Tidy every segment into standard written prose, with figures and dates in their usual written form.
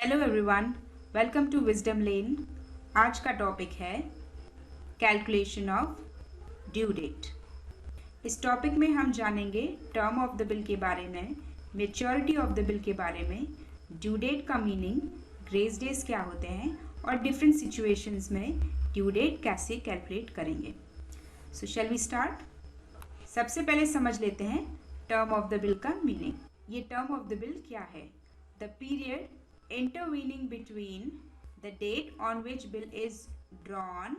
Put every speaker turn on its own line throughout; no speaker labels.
Hello everyone, welcome to wisdom lane. आज का topic है कैलकुलेशन ऑफ ड्यू डेट। इस टॉपिक में हम जानेंगे टर्म ऑफ द बिल के बारे में, मेच्योरिटी ऑफ द बिल के बारे में, ड्यू डेट का मीनिंग, ग्रेस डेज क्या होते हैं और डिफरेंट सिचुएशंस में ड्यू डेट कैसे कैलकुलेट करेंगे। सो शैल वी स्टार्ट। सबसे पहले समझ लेते हैं टर्म ऑफ द बिल का मीनिंग। ये टर्म ऑफ द बिल क्या है? The period intervening between the date on which bill is drawn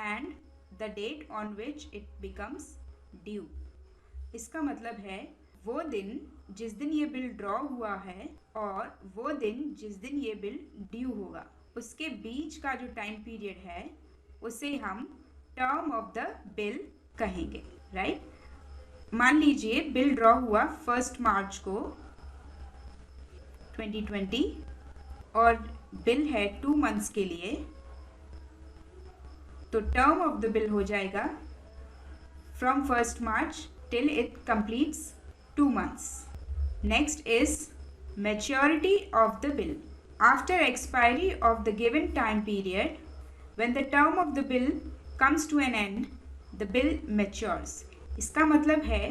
and the date on which it becomes due। इसका मतलब है वो दिन जिस दिन ये बिल ड्रॉ हुआ है और वो दिन जिस दिन ये बिल ड्यू होगा, उसके बीच का जो टाइम पीरियड है उसे हम टर्म ऑफ द बिल कहेंगे, राइट। मान लीजिए बिल ड्रॉ हुआ 1 मार्च को 2020 और बिल है 2 मंथ्स के लिए, तो टर्म ऑफ द बिल हो जाएगा from 1 March till it completes 2 months. Next is maturity of the bill. After expiry of the given time period, when the term of the bill comes to an end, the bill matures. इसका मतलब है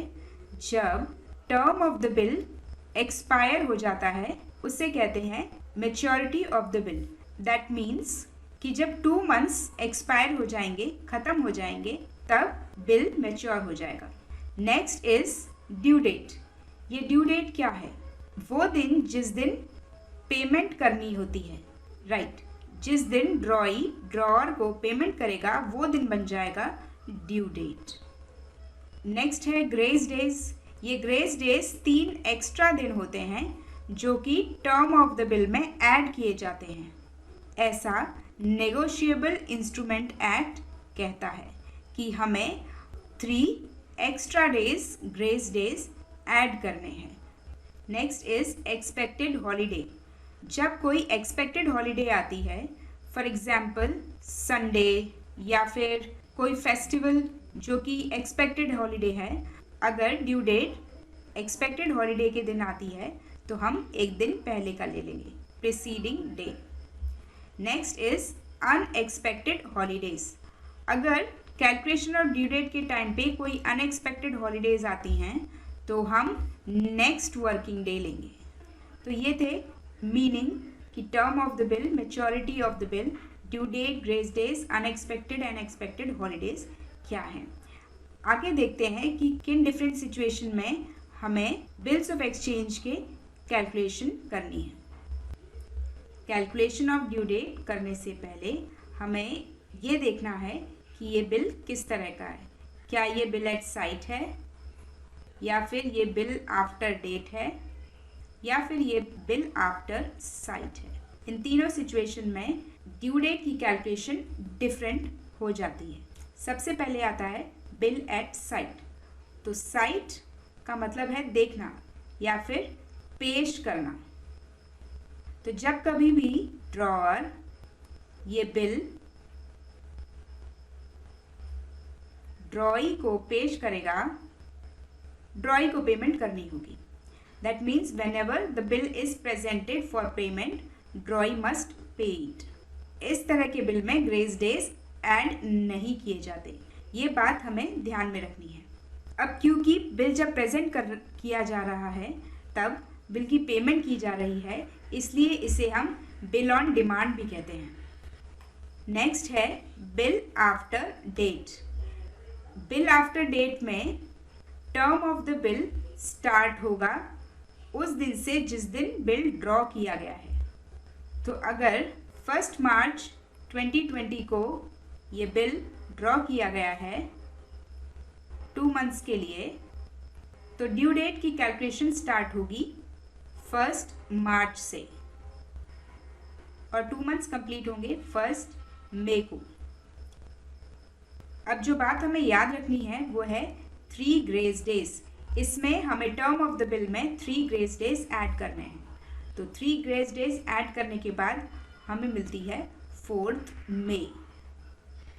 जब term of the bill expire हो जाता है उसे कहते हैं maturity of the bill. That means कि जब 2 मंथ्स एक्सपायर हो जाएंगे, ख़त्म हो जाएंगे, तब बिल मैच्योर हो जाएगा। Next is due date. ये ड्यू डेट क्या है? वो दिन जिस दिन पेमेंट करनी होती है, राइट। जिस दिन ड्रॉअर को पेमेंट करेगा वो दिन बन जाएगा ड्यू डेट। नेक्स्ट है ग्रेस डेज। ये ग्रेस डेज 3 एक्स्ट्रा दिन होते हैं जो कि टर्म ऑफ द बिल में ऐड किए जाते हैं। ऐसा नेगोशिएबल इंस्ट्रूमेंट एक्ट कहता है कि हमें 3 extra days grace days add करने हैं। Next is expected holiday. जब कोई एक्सपेक्टेड हॉलीडे आती है, फॉर एग्जाम्पल संडे या फिर कोई फेस्टिवल जो कि एक्सपेक्टेड हॉलीडे है, अगर ड्यू डेट एक्सपेक्टेड हॉलीडे के दिन आती है तो हम एक दिन पहले का ले लेंगे, preceding day. Next is unexpected holidays. अगर कैलकुलेशन ऑफ ड्यू डेट के टाइम पे कोई अनएक्सपेक्टेड हॉलीडेज आती हैं तो हम नेक्स्ट वर्किंग डे लेंगे। तो ये थे मीनिंग कि term of the bill, maturity of the bill, due date, grace days, unexpected and expected holidays क्या हैं। आगे देखते हैं कि किन डिफरेंट सिचुएशन में हमें बिल्स ऑफ एक्सचेंज के कैलकुलेशन करनी है। कैलकुलेशन ऑफ ड्यू डेट करने से पहले हमें ये देखना है कि ये बिल किस तरह का है। क्या ये बिल एट साइट है, या फिर ये बिल आफ्टर डेट है, या फिर ये बिल आफ्टर साइट है। इन तीनों सिचुएशन में ड्यू डेट की कैलकुलेशन डिफरेंट हो जाती है। सबसे पहले आता है बिल एट साइट। तो साइट का मतलब है देखना या फिर पेश करना। तो जब कभी भी ड्रॉअर ये बिल ड्रॉई को पेश करेगा, ड्रॉई को पेमेंट करनी होगी। That means when ever the bill is presented for payment, ड्रॉई must pay it. इस तरह के बिल में ग्रेस डेज ऐड नहीं किए जाते। ये बात हमें ध्यान में रखनी है। अब क्योंकि बिल जब प्रेजेंट किया जा रहा है तब बिल की पेमेंट की जा रही है, इसलिए इसे हम बिल ऑन डिमांड भी कहते हैं। नेक्स्ट है bill after date. Bill after date में term of the bill start होगा उस दिन से जिस दिन बिल ड्रॉ किया गया है। तो अगर 1 मार्च 2020 को ये बिल ड्रॉ किया गया है 2 मंथ्स के लिए, तो ड्यू डेट की कैलकुलेशन स्टार्ट होगी 1 मार्च से और 2 मंथ्स कंप्लीट होंगे 1 मई को। अब जो बात हमें याद रखनी है वो है 3 ग्रेस डेज। इसमें हमें टर्म ऑफ द बिल में 3 ग्रेस डेज ऐड करने हैं। तो 3 ग्रेस डेज ऐड करने के बाद हमें मिलती है 4 मई।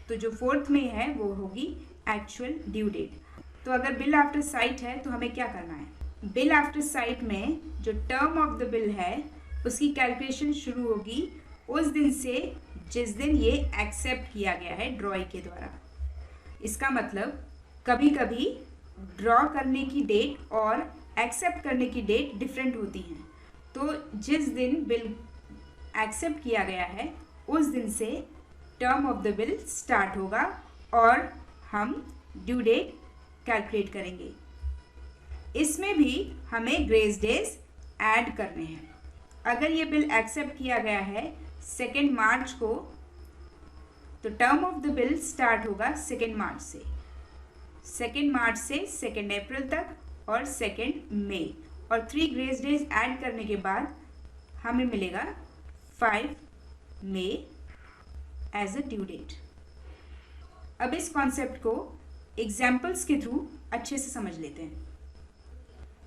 तो जो 4 मई है वो होगी एक्चुअल ड्यू डेट। तो अगर बिल आफ्टर साइट है तो हमें क्या करना है? बिल आफ्टर साइट में जो टर्म ऑफ द बिल है उसकी कैलकुलेशन शुरू होगी उस दिन से जिस दिन ये एक्सेप्ट किया गया है ड्रॉई के द्वारा। इसका मतलब कभी कभी ड्रॉ करने की डेट और एक्सेप्ट करने की डेट डिफरेंट होती हैं, तो जिस दिन बिल एक्सेप्ट किया गया है उस दिन से term of the bill start होगा और हम ड्यू डेट कैलकुलेट करेंगे। इसमें भी हमें ग्रेस डेज ऐड करने हैं। अगर ये बिल एक्सेप्ट किया गया है 2 मार्च को, तो term of the bill start होगा 2 मार्च से, 2 मार्च से 2 अप्रैल तक और 2 मई, और 3 ग्रेस डेज ऐड करने के बाद हमें मिलेगा 5 मई एज अ ड्यू डेट। अब इस कॉन्सेप्ट को एग्जाम्पल्स के थ्रू अच्छे से समझ लेते हैं।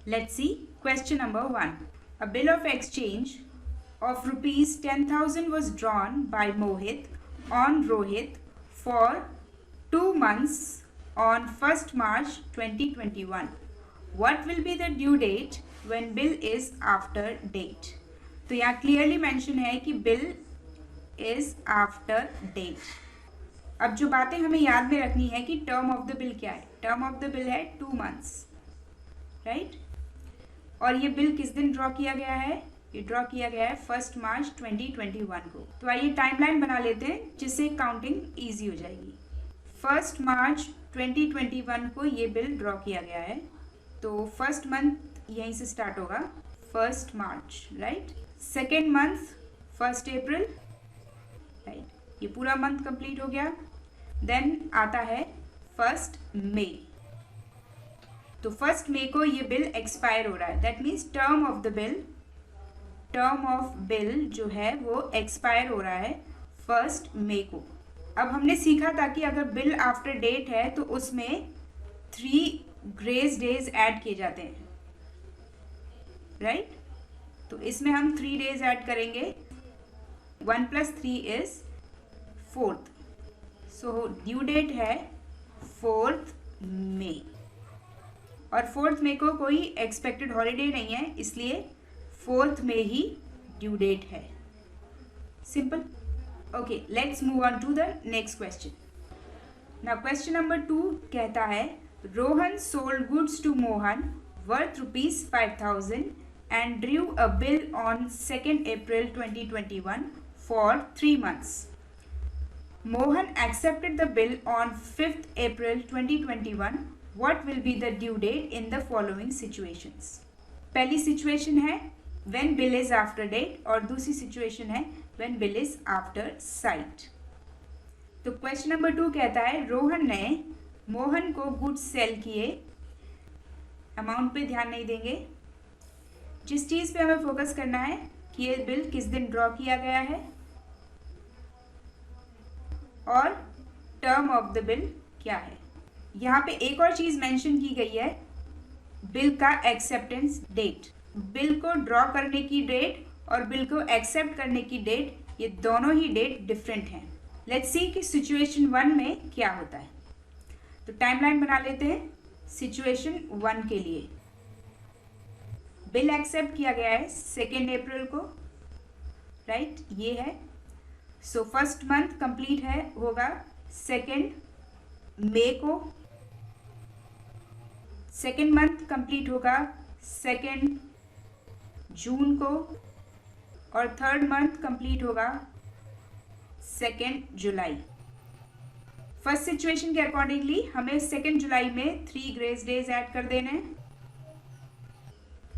Let's see question number 1। A bill of exchange of rupees 10,000 was drawn by Mohit on Rohit for 2 months on 1st March 2021. What will be the due date when bill is after date? तो यहाँ clearly mention है कि bill is after date. अब जो बातें हमें याद में रखनी है कि टर्म ऑफ द बिल क्या है। टर्म ऑफ द बिल है 2 months, राइट। और ये बिल किस दिन ड्रॉ किया गया है? ये ड्रॉ किया गया है 1 मार्च 2021 को। तो आइए टाइमलाइन बना लेते हैं जिससे काउंटिंग इजी हो जाएगी। 1 मार्च 2021 को ये बिल ड्रॉ किया गया है, तो फर्स्ट मंथ यहीं से स्टार्ट होगा 1 मार्च, राइट। सेकेंड मंथ 1 अप्रैल, राइट, ये पूरा मंथ कंप्लीट हो गया। देन आता है 1 मई, तो 1 मई को ये बिल एक्सपायर हो रहा है। That means term of bill जो है वो एक्सपायर हो रहा है 1 मई को। अब हमने सीखा था कि अगर बिल आफ्टर डेट है तो उसमें 3 ग्रेस डेज ऐड किए जाते हैं, राइट। तो इसमें हम 3 डेज ऐड करेंगे, 1 + 3 is 4th। So due date है 4th मई, और 4th मई को कोई एक्सपेक्टेड हॉलीडे नहीं है, इसलिए 4th में ही ड्यू डेट है। Simple. Okay, let's move on to the next question. Now question number 2 कहता है Rohan sold goods to Mohan worth ₹5,000 and drew a bill on 2 April 2021 for 3 months. Mohan accepted the bill on 5th April 2021. What will be the due date in the following situations? पहली situation है when bill is after date और दूसरी situation है when bill is after sight. तो question number 2 कहता है रोहन ने मोहन को गुड्स सेल किए। अमाउंट पे ध्यान नहीं देंगे, जिस चीज़ पे हमें फोकस करना है कि ये बिल किस दिन ड्रॉ किया गया है और टर्म ऑफ द बिल क्या है। यहाँ पे एक और चीज़ मेंशन की गई है, बिल का एक्सेप्टेंस डेट। बिल को ड्रॉ करने की डेट और बिल को एक्सेप्ट करने की डेट, ये दोनों ही डेट डिफरेंट हैं। लेट्स सी कि सिचुएशन 1 में क्या होता है। तो टाइमलाइन बना लेते हैं सिचुएशन 1 के लिए। बिल एक्सेप्ट किया गया है 2 अप्रैल को, राइट, ये है। सो फर्स्ट मंथ कंप्लीट है होगा 2 मई को, सेकेंड मंथ कंप्लीट होगा 2 जून को, और थर्ड मंथ कंप्लीट होगा 2 जुलाई। फर्स्ट सिचुएशन के अकॉर्डिंगली हमें 2 जुलाई में 3 ग्रेस डेज ऐड कर देने हैं।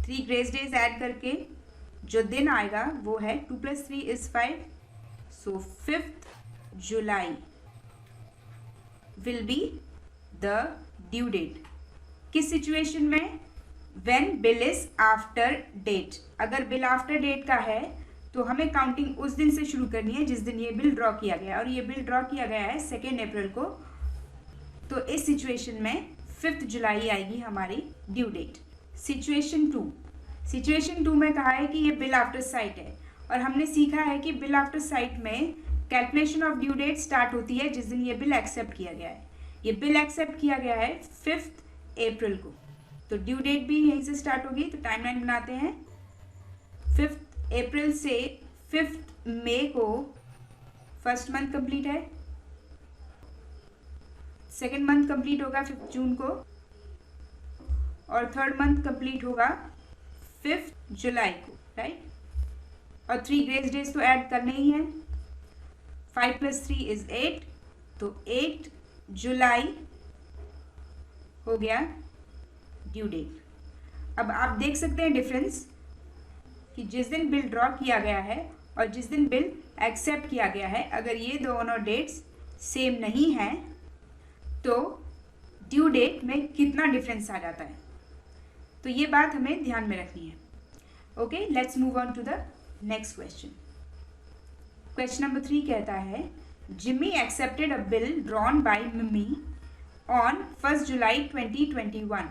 3 ग्रेस डेज ऐड करके जो दिन आएगा वो है 2 + 3 is 5, so 5th July will be the due date. किस सिचुएशन में? When bill is after date. अगर बिल आफ्टर डेट का है तो हमें काउंटिंग उस दिन से शुरू करनी है जिस दिन ये बिल ड्रॉ किया गया, और ये बिल ड्रॉ किया गया है 2 अप्रैल को, तो इस सिचुएशन में 5th जुलाई आएगी हमारी ड्यू डेट। सिचुएशन 2 में कहा है कि ये बिल आफ्टर साइट है, और हमने सीखा है कि बिल आफ्टर साइट में calculation of due date start होती है जिस दिन ये बिल एक्सेप्ट किया गया है। ये बिल एक्सेप्ट किया गया है 5th अप्रैल को, तो ड्यू डेट भी यहीं से स्टार्ट होगी। तो टाइमलाइन बनाते हैं 5th अप्रैल से 5 मई को फर्स्ट मंथ कंप्लीट है, सेकेंड मंथ कंप्लीट होगा 5 जून को, और थर्ड मंथ कंप्लीट होगा 5 जुलाई को, राइट। और 3 ग्रेस डेज तो ऐड करने ही हैं, 5 + 3 = 8, तो 8 जुलाई हो गया ड्यू डेट। अब आप देख सकते हैं डिफरेंस कि जिस दिन बिल ड्रॉ किया गया है और जिस दिन बिल एक्सेप्ट किया गया है, अगर ये दोनों डेट्स सेम नहीं हैं तो ड्यू डेट में कितना डिफरेंस आ जाता है। तो ये बात हमें ध्यान में रखनी है। Okay, let's move on to the next question. Question number 3 कहता है, Jimmy accepted a bill drawn by Mimi on 1 July 2021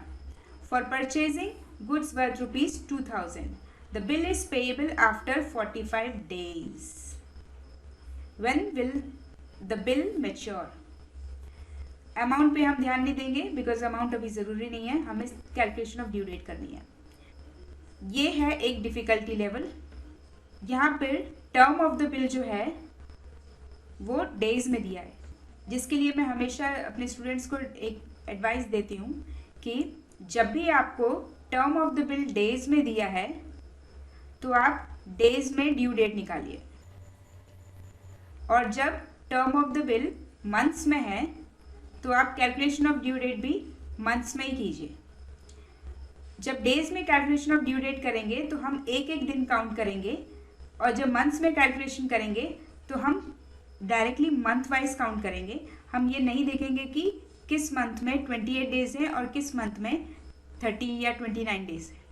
for purchasing goods worth ₹2000. The bill is payable after 45 days. When will the bill mature? Amount पे हम ध्यान नहीं देंगे because amount अभी ज़रूरी नहीं है, हमें कैलकुलेशन ऑफ ड्यू डेट करनी है। ये है एक डिफ़िकल्टी लेवल। यहाँ पर टर्म ऑफ द बिल जो है वो डेज में दिया है, जिसके लिए मैं हमेशा अपने स्टूडेंट्स को एक एडवाइस देती हूँ कि जब भी आपको term of the bill days में दिया है तो आप डेज में ड्यू डेट निकालिए, और जब term of the bill months में है तो आप कैलकुलेशन ऑफ ड्यू डेट भी मंथ्स में ही कीजिए। जब डेज में कैलकुलेशन ऑफ ड्यू डेट करेंगे तो हम एक एक दिन काउंट करेंगे, और जब मंथ्स में कैलकुलेशन करेंगे तो हम डायरेक्टली मंथ वाइज काउंट करेंगे। हम ये नहीं देखेंगे कि किस मंथ में 28 डेज हैं और किस मंथ में 30 या 29 डेज है।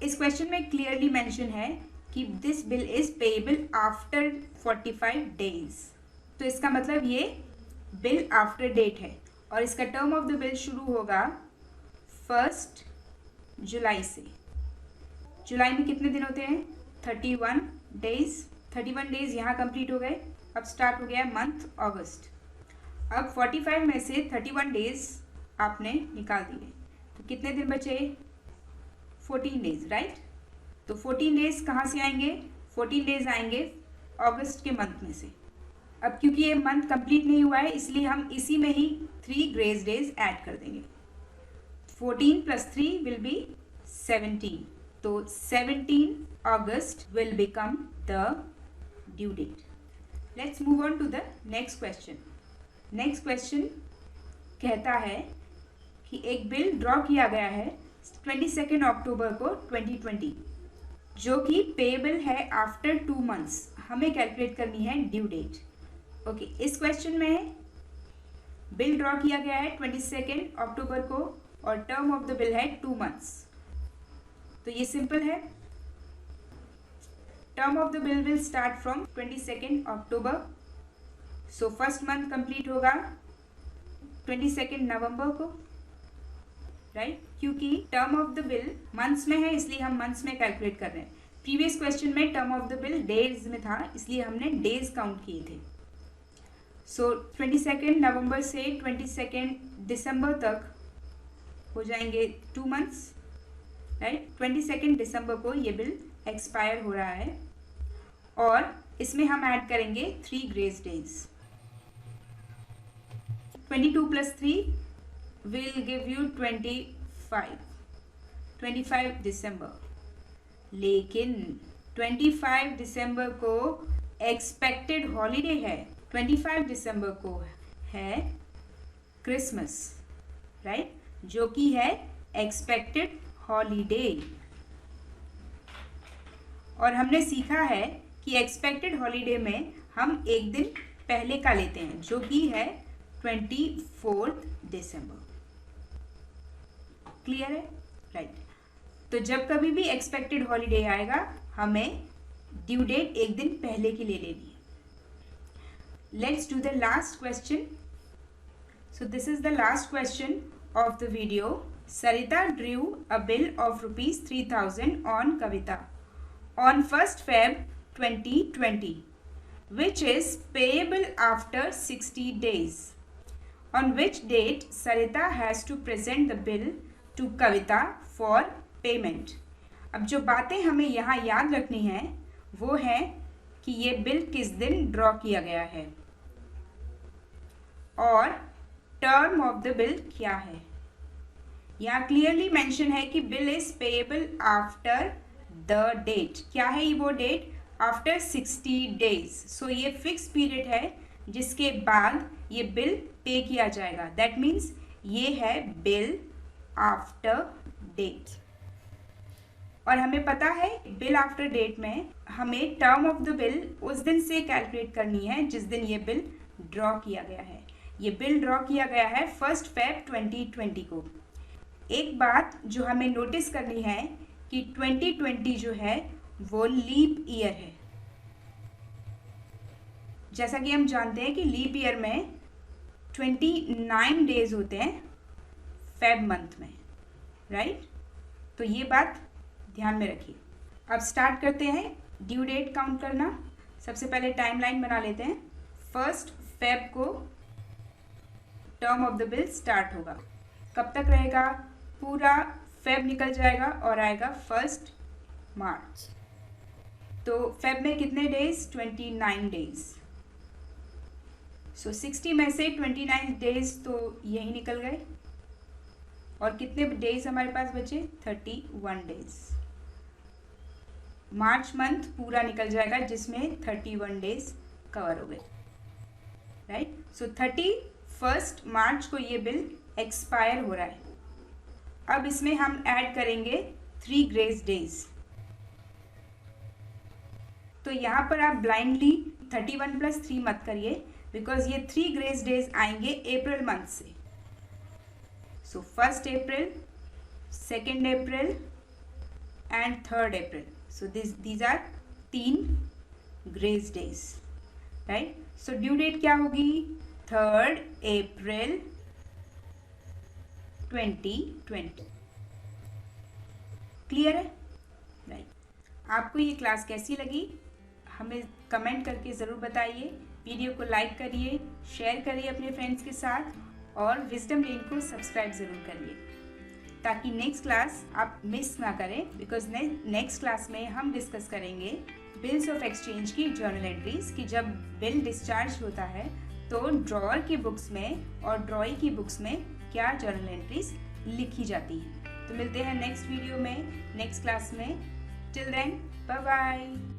इस क्वेश्चन में क्लियरली मेंशन है कि this bill is payable after 45 days, तो इसका मतलब ये बिल आफ्टर डेट है, और इसका टर्म ऑफ द बिल शुरू होगा 1 जुलाई से। जुलाई में कितने दिन होते हैं? 31 डेज। 31 डेज यहाँ कंप्लीट हो गए। अब स्टार्ट हो गया मंथ अगस्त। अब 45 में से 31 डेज आपने निकाल दिए, तो कितने दिन बचे? 14 डेज, राइट। तो 14 डेज कहाँ से आएंगे? 14 डेज आएंगे अगस्त के मंथ में से। अब क्योंकि ये मंथ कंप्लीट नहीं हुआ है इसलिए हम इसी में ही 3 ग्रेस डेज ऐड कर देंगे। 14 + 3 विल बी 17, तो 17 August will become the due date. Let's move on to the next question. Next question कहता है कि एक बिल ड्रॉ किया गया है 22 अक्टूबर को 2020, जो कि पेएबल है आफ्टर 2 मंथ्स। हमें कैलकुलेट करनी है ड्यू डेट। ओके, इस क्वेश्चन में बिल ड्रॉ किया गया है 22 अक्टूबर को और टर्म ऑफ द बिल है 2 मंथ्स। तो ये सिंपल है। Term of the bill will start from 22 October, so first month complete होगा 22 नवंबर को, राइट। क्योंकि term of the bill months में है इसलिए हम मंथ्स में कैलकुलेट कर रहे हैं। प्रीवियस क्वेश्चन में term of the bill days में था इसलिए हमने डेज काउंट किए थे। सो 22 नवंबर से 22 दिसंबर तक हो जाएंगे 2 मंथ्स, राइट। 22 दिसंबर को ये बिल एक्सपायर हो रहा है और इसमें हम ऐड करेंगे 3 grace days. 22 + 3 will give you 25 दिसंबर। लेकिन 25 दिसंबर को एक्सपेक्टेड हॉलीडे है। 25 दिसंबर को है क्रिसमस, राइट, जो कि है एक्सपेक्टेड हॉलीडे। और हमने सीखा है कि एक्सपेक्टेड हॉलीडे में हम एक दिन पहले का लेते हैं जो कि है 24 दिसंबर। क्लियर है, राइट। तो जब कभी भी एक्सपेक्टेड हॉलीडे आएगा हमें ड्यू डेट एक दिन पहले की ले लेनी है। Let's do the last question. So this is the last question of the video. Sarita drew a bill of ₹3000 on Kavita on 1st Feb 2020, which is payable after 60 days. On which date Sarita has to present the bill to Kavita for payment? अब जो बातें हमें यहाँ याद रखनी है वो है कि ये बिल किस दिन ड्रॉ किया गया है और टर्म ऑफ द बिल क्या है। यहाँ क्लियरली मेंशन है कि bill is payable after the date. क्या है वो डेट? After 60 days. सो ये फिक्स पीरियड है जिसके बाद ये बिल पे किया जाएगा। दैट मीन्स ये है बिल आफ्टर डेट। और हमें पता है बिल आफ्टर डेट में हमें टर्म ऑफ द बिल उस दिन से कैलकुलेट करनी है जिस दिन ये बिल ड्रॉ किया गया है। ये बिल ड्रॉ किया गया है 1 Feb 2020 को। एक बात जो हमें नोटिस करनी है कि 2020 जो है वो लीप ईयर है। जैसा कि हम जानते हैं कि लीप ईयर में 29 डेज होते हैं फेब मंथ में, राइट? तो ये बात ध्यान में रखिए। अब स्टार्ट करते हैं ड्यू डेट काउंट करना। सबसे पहले टाइमलाइन बना लेते हैं। 1 Feb को term of the bill start होगा। कब तक रहेगा? पूरा फेब निकल जाएगा और आएगा 1 मार्च। तो फेब में कितने डेज? 29 डेज। सो 60 में से 29 डेज तो यही निकल गए और कितने डेज हमारे पास बचे? 31 डेज। मार्च मंथ पूरा निकल जाएगा जिसमें 31 डेज कवर हो गए, राइट? सो 31 मार्च को ये बिल एक्सपायर हो रहा है। अब इसमें हम ऐड करेंगे 3 ग्रेस डेज। तो यहाँ पर आप ब्लाइंडली 31 + 3 मत करिए बिकॉज ये 3 ग्रेस डेज आएंगे अप्रैल मंथ से। So 1 April, 2 April and 3 April. So these are 3 grace days, right? So due date क्या होगी? 3 अप्रैल 2020। क्लियर है? राइट। आपको ये क्लास कैसी लगी हमें कमेंट करके ज़रूर बताइए। वीडियो को लाइक करिए, शेयर करिए अपने फ्रेंड्स के साथ और विजडम लेन को सब्सक्राइब ज़रूर करिए ताकि नेक्स्ट क्लास आप मिस ना करें। बिकॉज नेक्स्ट क्लास में हम डिस्कस करेंगे बिल्स ऑफ एक्सचेंज की जर्नल एंट्रीज कि जब बिल डिस्चार्ज होता है तो ड्रॉअर की बुक्स में और ड्रॉई की बुक्स में क्या जर्नल एंट्रीज लिखी जाती हैं। तो मिलते हैं नेक्स्ट वीडियो में, नेक्स्ट क्लास में। Till then bye bye.